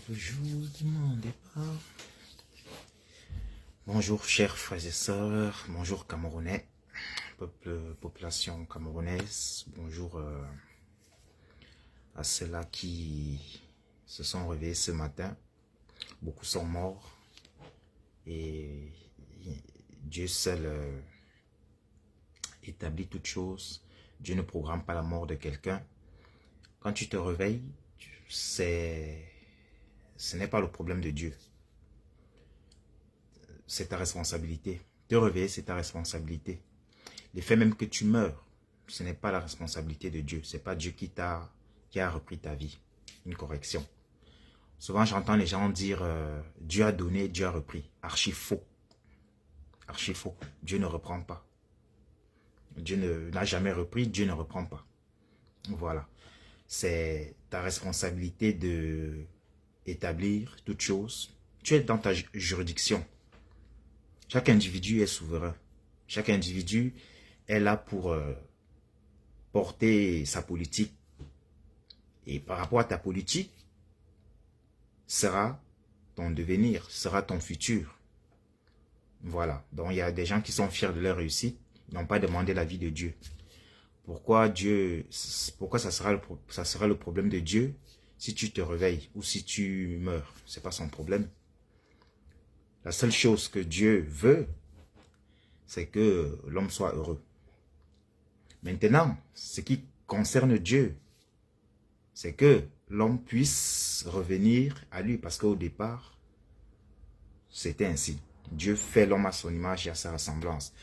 le jour de mon départ. Bonjour chers frères et sœurs, bonjour Camerounais, population camerounaise, bonjour à ceux-là qui se sont réveillés ce matin. Beaucoup sont morts et Dieu seul établit toutes choses. Dieu ne programme pas la mort de quelqu'un. Quand tu te réveilles, ce n'est pas le problème de Dieu. C'est ta responsabilité. Te réveiller, c'est ta responsabilité. Le fait même que tu meurs, ce n'est pas la responsabilité de Dieu. Ce n'est pas Dieu qui a repris ta vie. Une correction. Souvent, j'entends les gens dire Dieu a donné, Dieu a repris. Archi faux. Archi faux. Dieu ne reprend pas. Dieu n'a jamais repris, Dieu ne reprend pas. Voilà. C'est ta responsabilité de établir toutes choses. Tu es dans ta juridiction. Chaque individu est souverain. Chaque individu est là pour porter sa politique. Et par rapport à ta politique, sera ton devenir, sera ton futur. Voilà. Donc il y a des gens qui sont fiers de leur réussite, ils n'ont pas demandé l'avis de Dieu. Pourquoi ça sera le problème de Dieu si tu te réveilles ou si tu meurs? Ce n'est pas son problème. La seule chose que Dieu veut, c'est que l'homme soit heureux. Maintenant, ce qui concerne Dieu, c'est que l'homme puisse revenir à lui. Parce qu'au départ, c'était ainsi. Dieu fait l'homme à son image et à sa ressemblance.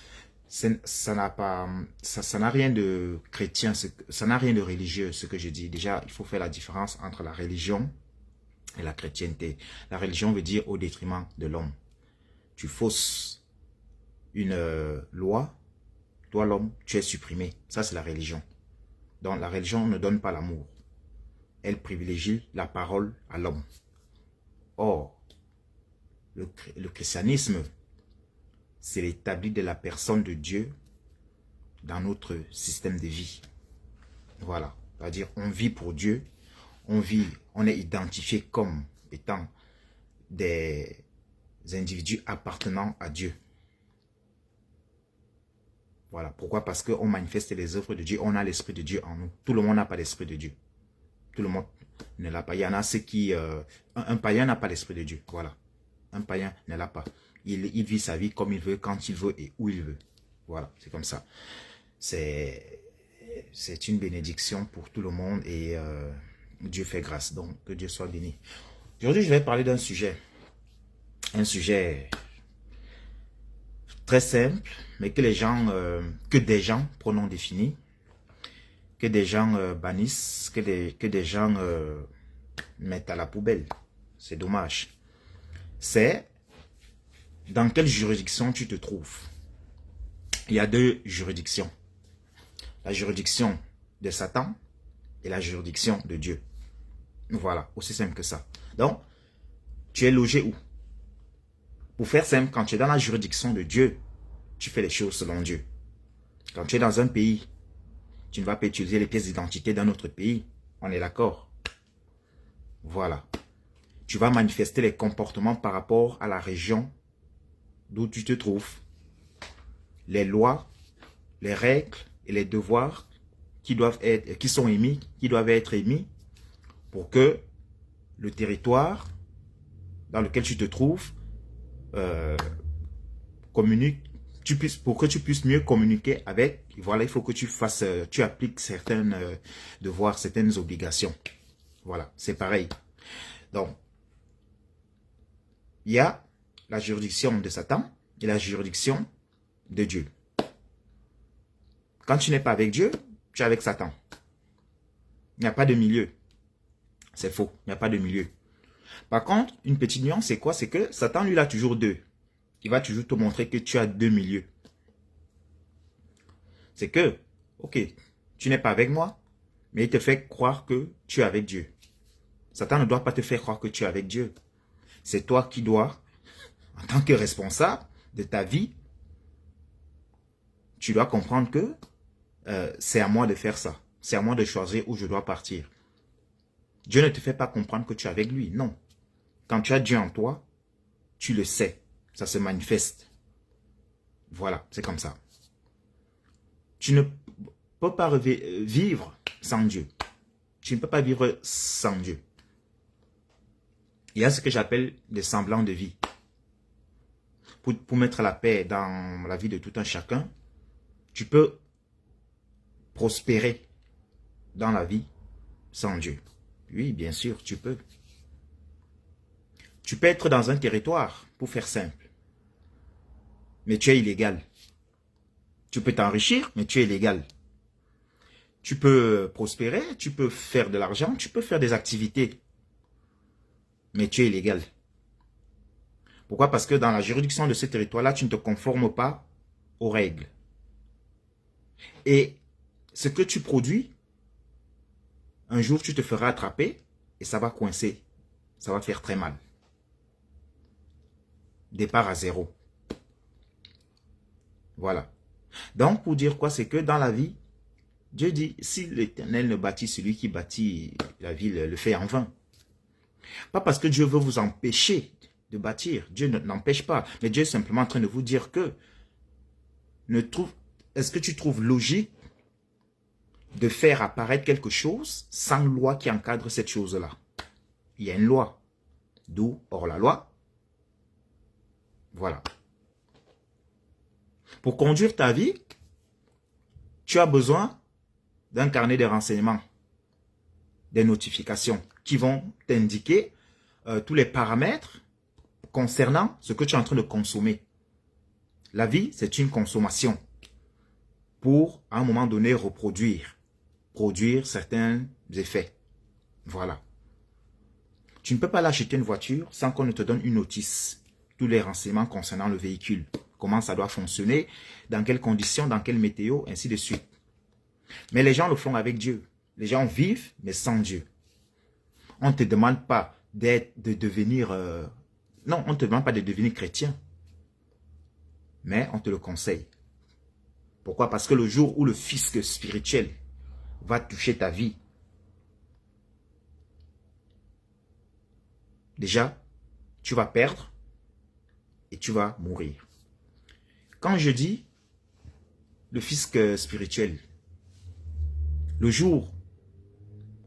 Ça n'a rien de chrétien, ça n'a rien de religieux, ce que je dis. Déjà, il faut faire la différence entre la religion et la chrétienté. La religion veut dire au détriment de l'homme. Tu fausses une loi, toi l'homme, tu es supprimé. Ça, c'est la religion. Donc, la religion ne donne pas l'amour. Elle privilégie la parole à l'homme. Or, le christianisme, c'est l'établi de la personne de Dieu dans notre système de vie. Voilà. C'est-à-dire, on vit pour Dieu, on est identifié comme étant des individus appartenant à Dieu. Voilà. Pourquoi? Parce qu'on manifeste les œuvres de Dieu, on a l'esprit de Dieu en nous. Tout le monde n'a pas l'esprit de Dieu. Tout le monde ne l'a pas. Il y en a ceux qui... un païen n'a pas l'esprit de Dieu. Voilà. Un païen ne l'a pas. Il vit sa vie comme il veut, quand il veut et où il veut. Voilà, c'est comme ça. C'est une bénédiction pour tout le monde et Dieu fait grâce. Donc, que Dieu soit béni. Aujourd'hui, je vais parler d'un sujet. Un sujet très simple, mais que des gens, pronoms définis, que des gens bannissent, que des gens mettent à la poubelle. C'est dommage. C'est dans quelle juridiction tu te trouves. Il y a deux juridictions. La juridiction de Satan et la juridiction de Dieu. Voilà, aussi simple que ça. Donc, tu es logé où? Pour faire simple, quand tu es dans la juridiction de Dieu, tu fais les choses selon Dieu. Quand tu es dans un pays, tu ne vas pas utiliser les pièces d'identité d'un autre pays. On est d'accord? Voilà. Tu vas manifester les comportements par rapport à la région d'où tu te trouves. Les lois, les règles et les devoirs qui doivent être émis pour que le territoire dans lequel tu te trouves pour que tu puisses mieux communiquer avec. Voilà, il faut que tu appliques certains devoirs, certaines obligations. Voilà, c'est pareil. Donc, il y a la juridiction de Satan et la juridiction de Dieu. Quand tu n'es pas avec Dieu, tu es avec Satan. Il n'y a pas de milieu. C'est faux, il n'y a pas de milieu. Par contre, une petite nuance, c'est quoi? C'est que Satan, lui, il a toujours deux. Il va toujours te montrer que tu as deux milieux. C'est que, ok, tu n'es pas avec moi, mais il te fait croire que tu es avec Dieu. Satan ne doit pas te faire croire que tu es avec Dieu. C'est toi qui dois, en tant que responsable de ta vie, tu dois comprendre que c'est à moi de faire ça. C'est à moi de choisir où je dois partir. Dieu ne te fait pas comprendre que tu es avec lui, non. Quand tu as Dieu en toi, tu le sais. Ça se manifeste. Voilà, c'est comme ça. Tu ne peux pas vivre sans Dieu. Tu ne peux pas vivre sans Dieu. Il y a ce que j'appelle des semblants de vie. Pour mettre la paix dans la vie de tout un chacun, tu peux prospérer dans la vie sans Dieu. Oui, bien sûr, tu peux. Tu peux être dans un territoire, pour faire simple, mais tu es illégal. Tu peux t'enrichir, mais tu es illégal. Tu peux prospérer, tu peux faire de l'argent, tu peux faire des activités, mais tu es illégal. Pourquoi? Parce que dans la juridiction de ce territoire-là, tu ne te conformes pas aux règles. Et ce que tu produis, un jour tu te feras attraper et ça va coincer. Ça va faire très mal. Départ à zéro. Voilà. Donc, pour dire quoi, c'est que dans la vie, Dieu dit, si l'Éternel ne bâtit, celui qui bâtit la ville le fait en vain. Pas parce que Dieu veut vous empêcher de bâtir. Dieu n'empêche pas. Mais Dieu est simplement en train de vous dire que est-ce que tu trouves logique de faire apparaître quelque chose sans loi qui encadre cette chose-là? Il y a une loi. D'où hors la loi. Voilà. Pour conduire ta vie, tu as besoin d'un carnet de renseignements, des notifications qui vont t'indiquer tous les paramètres concernant ce que tu es en train de consommer. La vie, c'est une consommation pour, à un moment donné, produire certains effets. Voilà. Tu ne peux pas l'acheter une voiture sans qu'on ne te donne une notice. Tous les renseignements concernant le véhicule. Comment ça doit fonctionner, dans quelles conditions, dans quelle météo, ainsi de suite. Mais les gens le font avec Dieu. Les gens vivent, mais sans Dieu. On ne te demande pas de devenir... non, on ne te demande pas de devenir chrétien. Mais on te le conseille. Pourquoi? Parce que le jour où le fisc spirituel va toucher ta vie, déjà, tu vas perdre et tu vas mourir. Quand je dis le fisc spirituel, le jour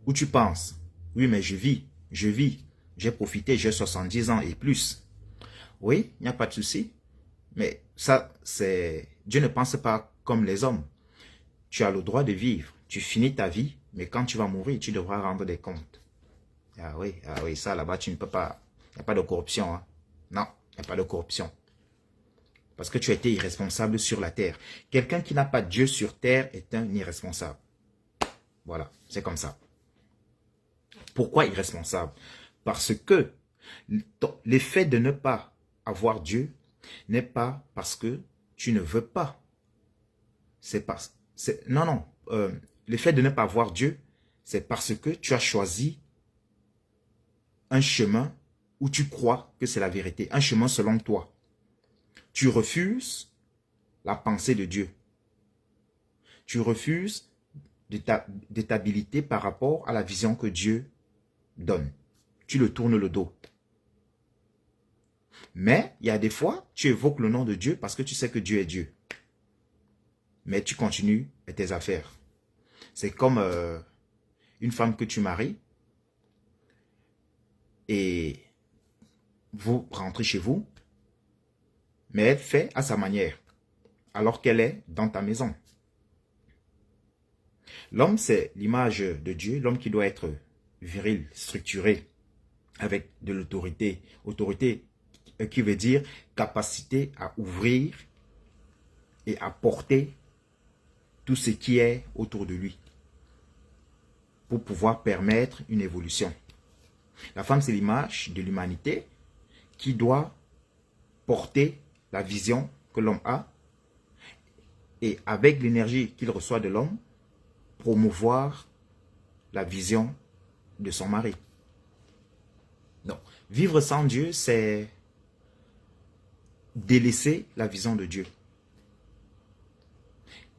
où tu penses, oui, mais je vis, j'ai profité, j'ai 70 ans et plus. Oui, il n'y a pas de souci. Mais ça, c'est... Dieu ne pense pas comme les hommes. Tu as le droit de vivre. Tu finis ta vie, mais quand tu vas mourir, tu devras rendre des comptes. Ah oui, ça là-bas, tu ne peux pas... Il n'y a pas de corruption. Hein? Non, il n'y a pas de corruption. Parce que tu as été irresponsable sur la terre. Quelqu'un qui n'a pas Dieu sur terre est un irresponsable. Voilà, c'est comme ça. Pourquoi irresponsable? Parce que l'effet de ne pas avoir Dieu n'est pas parce que tu ne veux pas. Non. L'effet de ne pas avoir Dieu, c'est parce que tu as choisi un chemin où tu crois que c'est la vérité. Un chemin selon toi. Tu refuses la pensée de Dieu. Tu refuses de t'habiliter par rapport à la vision que Dieu donne. Tu le tournes le dos. Mais il y a des fois, tu évoques le nom de Dieu parce que tu sais que Dieu est Dieu. Mais tu continues tes affaires. C'est comme une femme que tu maries et vous rentrez chez vous, mais elle fait à sa manière, alors qu'elle est dans ta maison. L'homme, c'est l'image de Dieu, l'homme qui doit être viril, structuré, avec de l'autorité. Autorité qui veut dire capacité à ouvrir et à porter tout ce qui est autour de lui pour pouvoir permettre une évolution. La femme, c'est l'image de l'humanité qui doit porter la vision que l'homme a et avec l'énergie qu'il reçoit de l'homme, promouvoir la vision de son mari. Donc, vivre sans Dieu, c'est délaisser la vision de Dieu.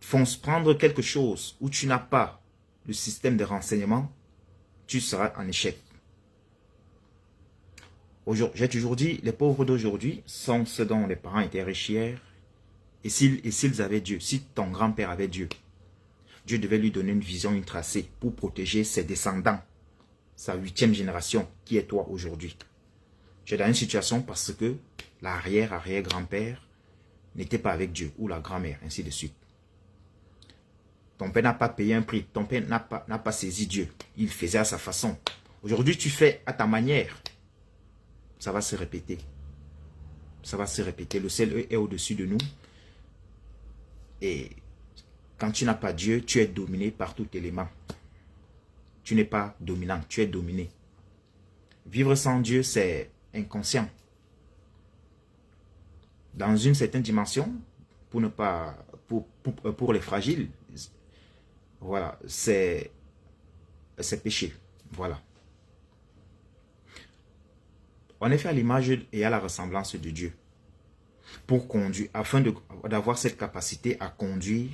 Fonce prendre quelque chose où tu n'as pas le système de renseignement, tu seras en échec. J'ai toujours dit, les pauvres d'aujourd'hui sont ceux dont les parents étaient riches hier. Et s'ils avaient Dieu, si ton grand-père avait Dieu, Dieu devait lui donner une vision, une tracée pour protéger ses descendants, sa 8e génération, qui est toi aujourd'hui. Tu es dans une situation parce que l'arrière-arrière-grand-père n'était pas avec Dieu, ou la grand-mère, ainsi de suite. Ton père n'a pas payé un prix, ton père n'a pas saisi Dieu. Il faisait à sa façon. Aujourd'hui, tu fais à ta manière. Ça va se répéter. Ça va se répéter. Le ciel est au-dessus de nous. Et quand tu n'as pas Dieu, tu es dominé par tout élément. Tu n'es pas dominant, tu es dominé. Vivre sans Dieu, c'est inconscient. Dans une certaine dimension, pour les fragiles, voilà, c'est péché. Voilà. On est fait à l'image et à la ressemblance de Dieu. Pour conduire, afin d'avoir cette capacité à conduire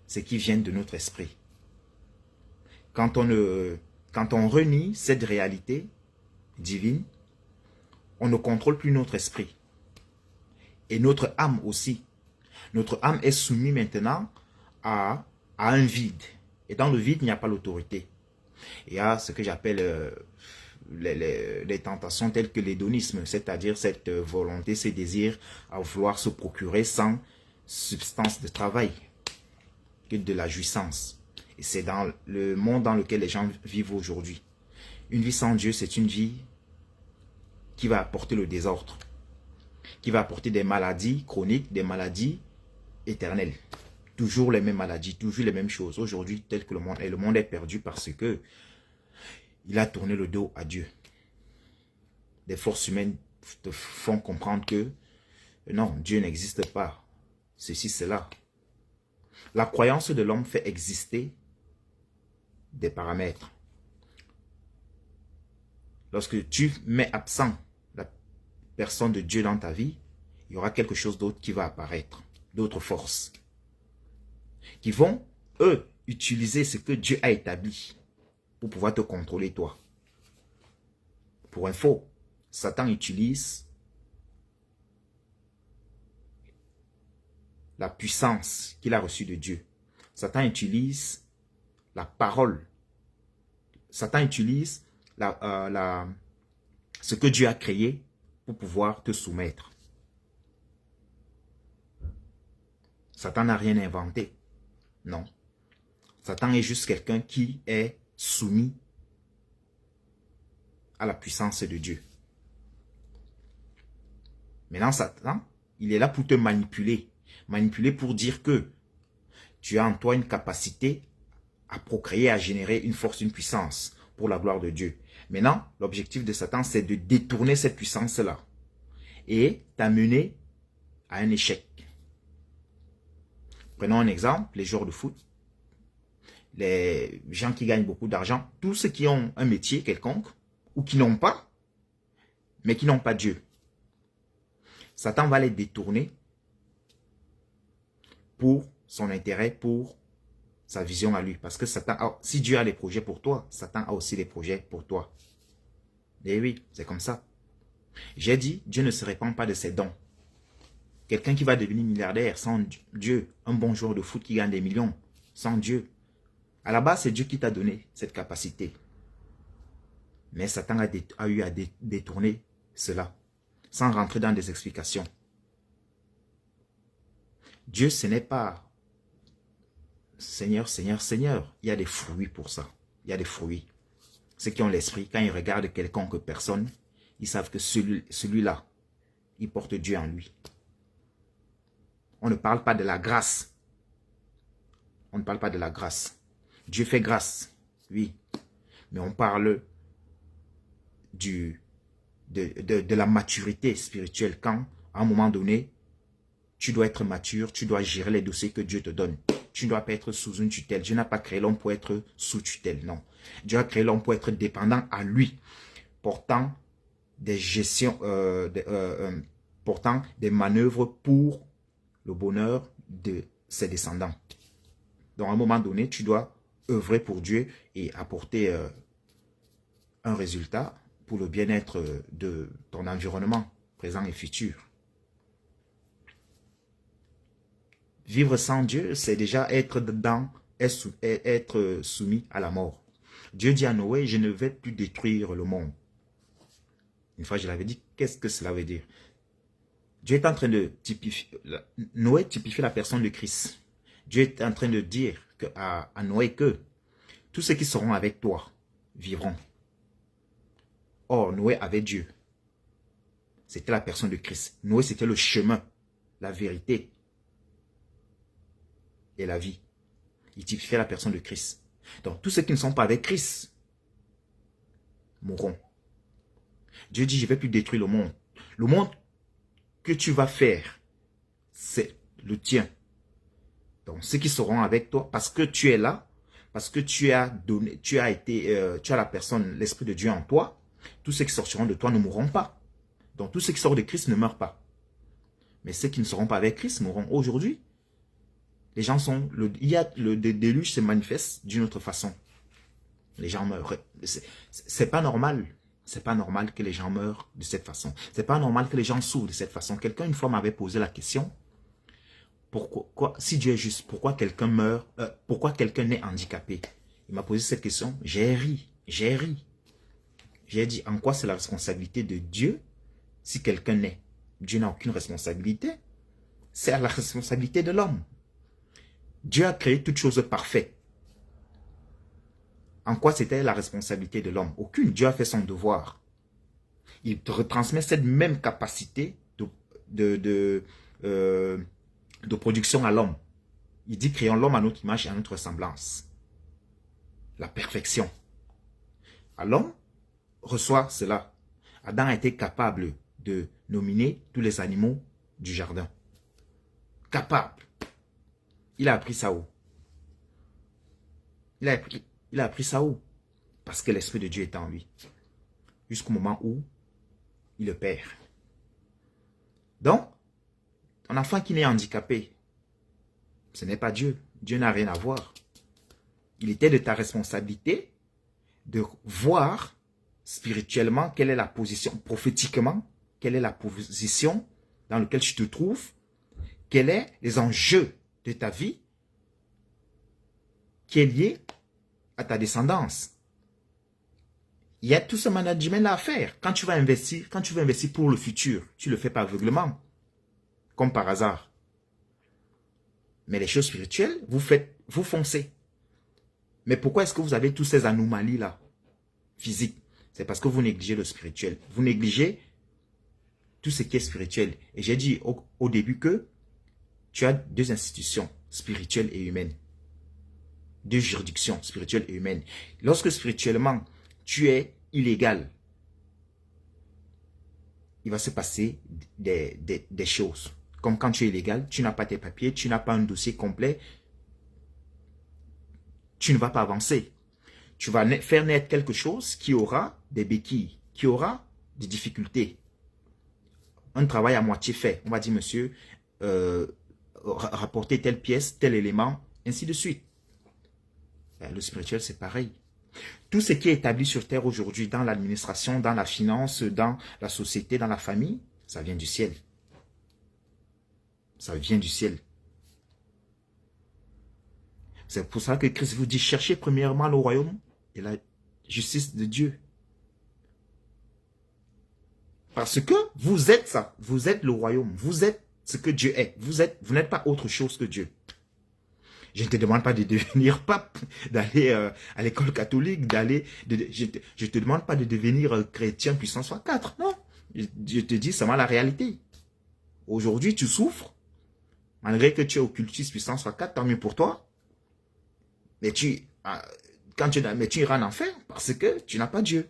ce qui vient de notre esprit. Quand on renie cette réalité divine, on ne contrôle plus notre esprit. Et notre âme aussi. Notre âme est soumise maintenant à un vide. Et dans le vide, il n'y a pas l'autorité. Il y a ce que j'appelle les tentations telles que l'hédonisme, c'est-à-dire cette volonté, ce désir à vouloir se procurer sans substance de travail que de la jouissance. Et c'est dans le monde dans lequel les gens vivent aujourd'hui. Une vie sans Dieu, c'est une vie qui va apporter le désordre, qui va apporter des maladies chroniques, des maladies éternelles. Toujours les mêmes maladies, toujours les mêmes choses. Aujourd'hui, tel que le monde est perdu parce que il a tourné le dos à Dieu. Des forces humaines te font comprendre que non, Dieu n'existe pas. Ceci, cela. La croyance de l'homme fait exister des paramètres. Lorsque tu mets absent la personne de Dieu dans ta vie, il y aura quelque chose d'autre qui va apparaître. D'autres forces. Qui vont, eux, utiliser ce que Dieu a établi pour pouvoir te contrôler toi. Pour info, Satan utilise la puissance qu'il a reçue de Dieu. Satan utilise la parole. Satan utilise ce que Dieu a créé pour pouvoir te soumettre. Satan n'a rien inventé. Non. Satan est juste quelqu'un qui est soumis à la puissance de Dieu. Maintenant, Satan, il est là pour te manipuler. Manipuler pour dire que tu as en toi une capacité à procréer, à générer une force, une puissance pour la gloire de Dieu. Maintenant, l'objectif de Satan, c'est de détourner cette puissance-là et t'amener à un échec. Prenons un exemple, les joueurs de foot, les gens qui gagnent beaucoup d'argent, tous ceux qui ont un métier quelconque ou qui n'ont pas, mais qui n'ont pas Dieu. Satan va les détourner pour son intérêt, pour sa vision à lui. Parce que Satan, si Dieu a des projets pour toi, Satan a aussi des projets pour toi. Et oui, c'est comme ça. J'ai dit, Dieu ne se répand pas de ses dons. Quelqu'un qui va devenir milliardaire sans Dieu, un bon joueur de foot qui gagne des millions, sans Dieu. À la base, c'est Dieu qui t'a donné cette capacité. Mais Satan a eu à détourner cela, sans rentrer dans des explications. Dieu, ce n'est pas Seigneur, Seigneur, Seigneur. Il y a des fruits pour ça. Il y a des fruits. Ceux qui ont l'esprit, quand ils regardent quelconque personne, ils savent que celui-là, il porte Dieu en lui. On ne parle pas de la grâce. On ne parle pas de la grâce. Dieu fait grâce, oui. Mais on parle de la maturité spirituelle. Quand, à un moment donné, tu dois être mature, tu dois gérer les dossiers que Dieu te donne. Tu ne dois pas être sous une tutelle. Dieu n'a pas créé l'homme pour être sous tutelle, non. Dieu a créé l'homme pour être dépendant à lui, portant des gestions, portant des manœuvres pour le bonheur de ses descendants. Donc, à un moment donné, tu dois œuvrer pour Dieu et apporter un résultat pour le bien-être de ton environnement, présent et futur. Vivre sans Dieu, c'est déjà être soumis à la mort. Dieu dit à Noé, je ne vais plus détruire le monde. Une fois, je l'avais dit, qu'est-ce que cela veut dire? Dieu est en train de typifier, Noé typifie la personne de Christ. Dieu est en train de dire à Noé que tous ceux qui seront avec toi vivront. Or, Noé avait Dieu. C'était la personne de Christ. Noé, c'était le chemin, la vérité et la vie. Il typifiait la personne de Christ. Donc, tous ceux qui ne sont pas avec Christ mourront. Dieu dit, je ne vais plus détruire le monde. Le monde que tu vas faire, c'est le tien. Donc, ceux qui seront avec toi, parce que tu es là, parce que tu as la personne, l'Esprit de Dieu en toi, tous ceux qui sortiront de toi ne mourront pas. Donc, tous ceux qui sortent de Christ ne meurent pas. Mais ceux qui ne seront pas avec Christ mourront. Aujourd'hui, les gens sont, le déluge se manifeste d'une autre façon. Les gens meurent. C'est pas normal. C'est pas normal que les gens meurent de cette façon. C'est pas normal que les gens souffrent de cette façon. Quelqu'un une fois m'avait posé la question, pourquoi, si Dieu est juste, pourquoi quelqu'un meurt, pourquoi quelqu'un est handicapé? Il m'a posé cette question, j'ai ri. J'ai dit, en quoi c'est la responsabilité de Dieu si quelqu'un naît? Dieu n'a aucune responsabilité. C'est la responsabilité de l'homme. Dieu a créé toutes choses parfaites. En quoi c'était la responsabilité de l'homme? Aucune. Dieu a fait son devoir. Il retransmet cette même capacité de production à l'homme. Il dit, créons l'homme à notre image et à notre ressemblance. La perfection. À l'homme reçoit cela. Adam a été capable de nominer tous les animaux du jardin. Capable. Il a appris ça où? Il a appris ça où? Parce que l'Esprit de Dieu est en lui. Jusqu'au moment où il le perd. Donc, un enfant qui naît handicapé, ce n'est pas Dieu. Dieu n'a rien à voir. Il était de ta responsabilité de voir spirituellement quelle est la position, prophétiquement, quelle est la position dans laquelle tu te trouves, quels sont les enjeux de ta vie qui est lié à ta descendance. Il y a tout ce management-là à faire. Quand tu veux investir pour le futur, tu ne le fais pas aveuglement, comme par hasard. Mais les choses spirituelles, vous foncez. Mais pourquoi est-ce que vous avez toutes ces anomalies-là, physiques? C'est parce que vous négligez le spirituel. Vous négligez tout ce qui est spirituel. Et j'ai dit au début que tu as deux institutions, spirituelles et humaines. Deux juridictions, spirituelles et humaines. Lorsque spirituellement, tu es illégal, il va se passer des choses. Comme quand tu es illégal, tu n'as pas tes papiers, tu n'as pas un dossier complet, tu ne vas pas avancer. Tu vas faire naître quelque chose qui aura des béquilles, qui aura des difficultés. Un travail à moitié fait. On va dire, monsieur, rapporter telle pièce, tel élément, ainsi de suite. Le spirituel, c'est pareil. Tout ce qui est établi sur terre aujourd'hui, dans l'administration, dans la finance, dans la société, dans la famille, ça vient du ciel. Ça vient du ciel. C'est pour ça que Christ vous dit, cherchez premièrement le royaume et la justice de Dieu. Parce que vous êtes ça. Vous êtes le royaume. Vous êtes ce que Dieu est. Vous n'êtes pas autre chose que Dieu. Je ne te demande pas de devenir pape, d'aller à l'école catholique, je ne te demande pas de devenir chrétien puissance fois 4. Non. Je te dis seulement la réalité. Aujourd'hui, tu souffres. Malgré que tu es occultiste puissance fois 4, tant mieux pour toi. Mais tu iras en enfer parce que tu n'as pas Dieu.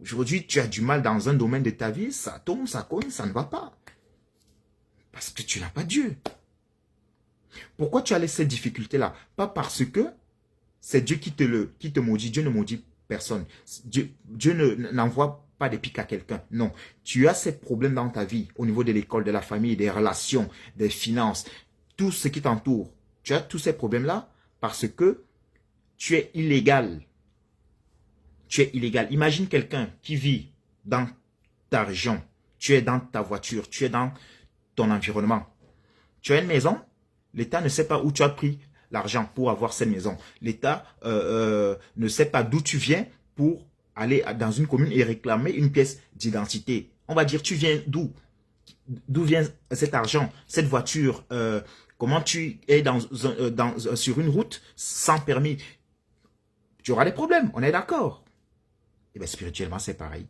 Aujourd'hui, tu as du mal dans un domaine de ta vie, ça tombe, ça cogne, ça ne va pas. Parce que tu n'as pas Dieu. Pourquoi tu as cette difficulté-là? Pas parce que c'est Dieu qui te maudit. Dieu ne maudit personne. Dieu n'envoie pas des pics à quelqu'un. Non. Tu as ces problèmes dans ta vie, au niveau de l'école, de la famille, des relations, des finances, tout ce qui t'entoure. Tu as tous ces problèmes-là parce que tu es illégal. tu es illégal. Imagine quelqu'un qui vit dans ta région, tu es dans ta voiture, tu es dans ton environnement. Tu as une maison, l'État ne sait pas où tu as pris l'argent pour avoir cette maison. L'État ne sait pas d'où tu viens pour aller dans une commune et réclamer une pièce d'identité. On va dire, tu viens d'où? D'où vient cet argent, cette voiture? Comment tu es sur une route sans permis? Tu auras des problèmes, on est d'accord. Et bien spirituellement, c'est pareil.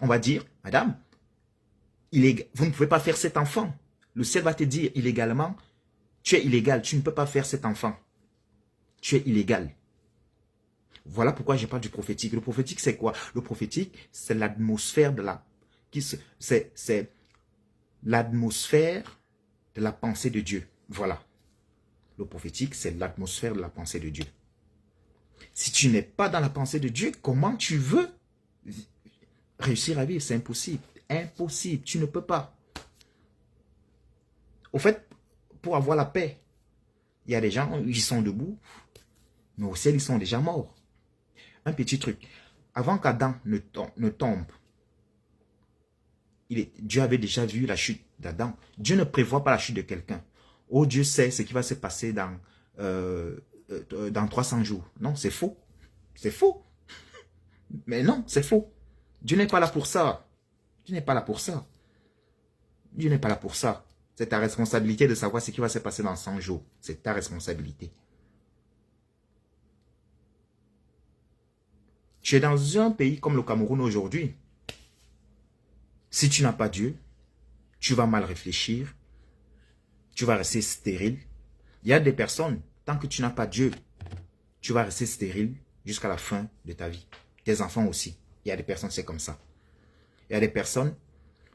On va dire, madame, vous ne pouvez pas faire cet enfant. Le ciel va te dire illégalement, tu es illégal, tu ne peux pas faire cet enfant. Tu es illégal. Voilà pourquoi je parle du prophétique. Le prophétique, c'est quoi? Le prophétique, c'est l'atmosphère c'est l'atmosphère de la pensée de Dieu. Voilà. Le prophétique, c'est l'atmosphère de la pensée de Dieu. Si tu n'es pas dans la pensée de Dieu, comment tu veux réussir à vivre? C'est impossible. Impossible. Tu ne peux pas. Au fait, pour avoir la paix, il y a des gens, ils sont debout, mais au ciel, ils sont déjà morts. Un petit truc. Avant qu'Adam ne tombe, Dieu avait déjà vu la chute d'Adam. Dieu ne prévoit pas la chute de quelqu'un. Oh, Dieu sait ce qui va se passer dans 300 jours. Non, c'est faux. C'est faux. Mais non, c'est faux. Dieu n'est pas là pour ça. Dieu n'est pas là pour ça. Dieu n'est pas là pour ça. C'est ta responsabilité de savoir ce qui va se passer dans 100 jours. C'est ta responsabilité. Tu es dans un pays comme le Cameroun aujourd'hui. Si tu n'as pas Dieu, tu vas mal réfléchir. Tu vas rester stérile. Il y a des personnes, tant que tu n'as pas Dieu, tu vas rester stérile jusqu'à la fin de ta vie. Tes enfants aussi. Il y a des personnes, c'est comme ça. Il y a des personnes,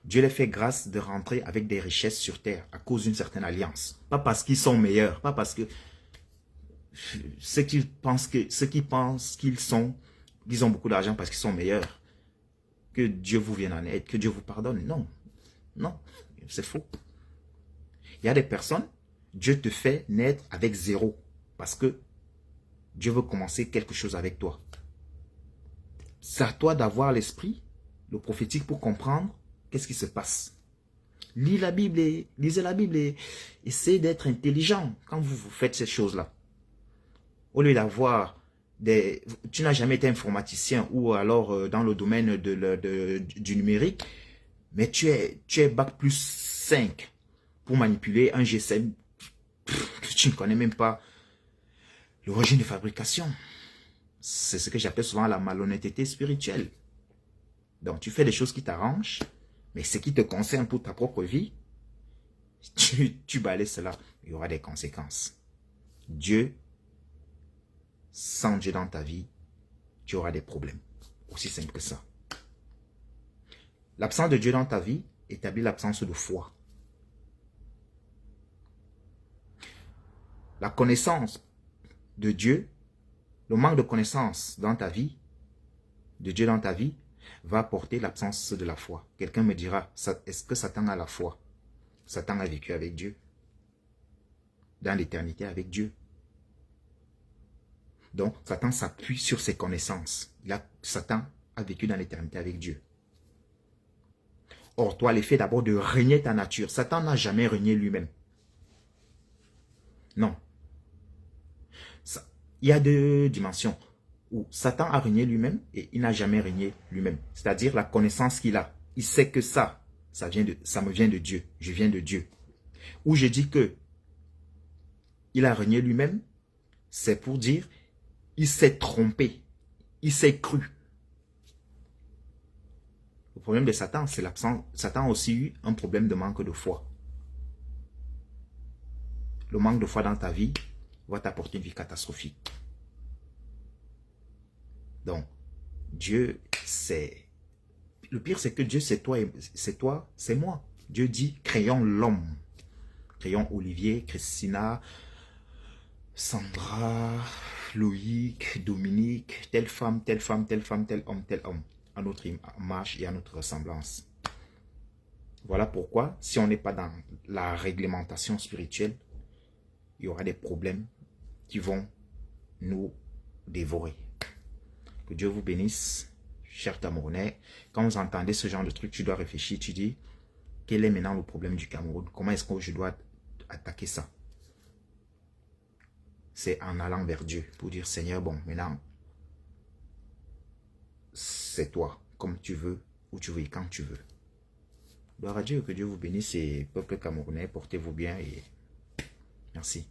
Dieu les fait grâce de rentrer avec des richesses sur terre à cause d'une certaine alliance. Pas parce qu'ils sont meilleurs, pas parce que ceux qui pensent qu'ils ont beaucoup d'argent parce qu'ils sont meilleurs. Que Dieu vous vienne en aide, que Dieu vous pardonne. Non, non, c'est faux. Il y a des personnes, Dieu te fait naître avec zéro parce que Dieu veut commencer quelque chose avec toi. C'est à toi d'avoir l'esprit, le prophétique pour comprendre qu'est-ce qui se passe. Lisez la Bible et essayez d'être intelligent quand vous faites ces choses-là. Au lieu d'avoir tu n'as jamais été informaticien ou alors dans le domaine du numérique, mais tu es bac plus 5 pour manipuler un GSM que tu ne connais même pas l'origine de fabrication. C'est ce que j'appelle souvent la malhonnêteté spirituelle. Donc tu fais des choses qui t'arrangent, mais ce qui te concerne pour ta propre vie, tu balayes cela, il y aura des conséquences. Sans Dieu dans ta vie, tu auras des problèmes. Aussi simple que ça. L'absence de Dieu dans ta vie établit l'absence de foi. La connaissance de Dieu, le manque de connaissance dans ta vie, de Dieu dans ta vie, va apporter l'absence de la foi. Quelqu'un me dira, est-ce que Satan a la foi? Satan a vécu avec Dieu. Dans l'éternité avec Dieu. Donc, Satan s'appuie sur ses connaissances. Satan a vécu dans l'éternité avec Dieu. Or, toi, l'effet d'abord de régner ta nature. Satan n'a jamais régné lui-même. Non. Il y a deux dimensions où Satan a régné lui-même et il n'a jamais régné lui-même. C'est-à-dire la connaissance qu'il a. Il sait que ça me vient de Dieu. Je viens de Dieu. Où je dis que il a régné lui-même, c'est pour dire il s'est trompé. Il s'est cru. Le problème de Satan, c'est l'absence. Satan a aussi eu un problème de manque de foi. Le manque de foi dans ta vie va t'apporter une vie catastrophique. Donc, Dieu, c'est... Le pire, c'est que Dieu, c'est toi, c'est moi. Dieu dit, créons l'homme. Créons Olivier, Christina, Sandra, Loïc, Dominique, telle femme, tel homme, à notre image et à notre ressemblance. Voilà pourquoi, si on n'est pas dans la réglementation spirituelle, il y aura des problèmes qui vont nous dévorer. Que Dieu vous bénisse, chers Camerounais. Quand vous entendez ce genre de truc, tu dois réfléchir, tu dis, quel est maintenant le problème du Cameroun? Comment est-ce que je dois attaquer ça? C'est en allant vers Dieu pour dire, Seigneur, bon, maintenant, c'est toi, comme tu veux, où tu veux et quand tu veux. Gloire à Dieu, que Dieu vous bénisse et peuple camerounais, portez-vous bien et merci.